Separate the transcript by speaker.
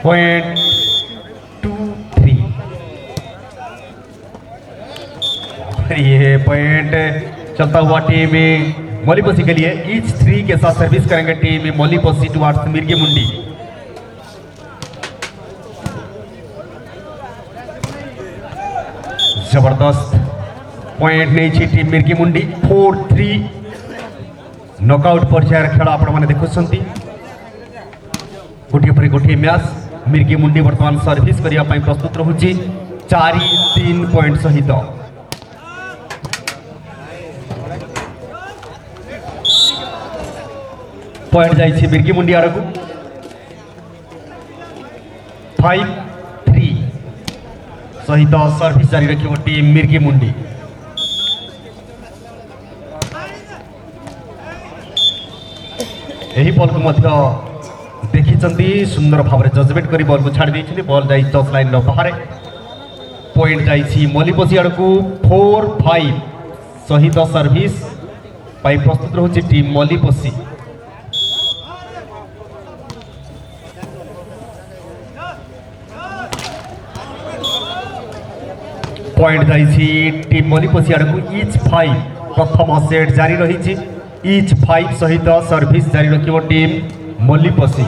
Speaker 1: Point 2-3। ये point चलता हुआ टीम मौलीपसी के लिए ईच 3 के साथ सर्विस करेंगे टीम मौलीपसी टुवर्ड्स मिर्गी मुंडी। जबरदस्त पॉइंट नहीं टीम मिर्गी मुंडी 4-3 नॉकआउट पर्यायर खेल आपण मैंने देखुंट गोटे पर गोटे मैच मिर्गी मुंडी बर्तमान सर्विस करने प्रस्तुत रहुची 4-3 पॉइंट सहित। पॉइंट जाइए मिर्गी मुंडी आड़ को 5-3 सहित सर्विस जारी रखियो टीम मिर्गी मुंडी। यही बॉल को देखी सुंदर भाव जजमेंट कर बॉल को छाड़ी बॉल जाई टच लाइन बाहर। पॉइंट जाइए मौलीपसी आड़ को 4-5 सहित सर्विस प्रस्तुत रहुची टीम मौलीपसी। पॉइंट जाइए टीम मौलीपसी आड़ को ईच 5 प्रथम सेट जारी रही ईच 5 सहित सर्विस जारी रखियो टीम मौलीपसी।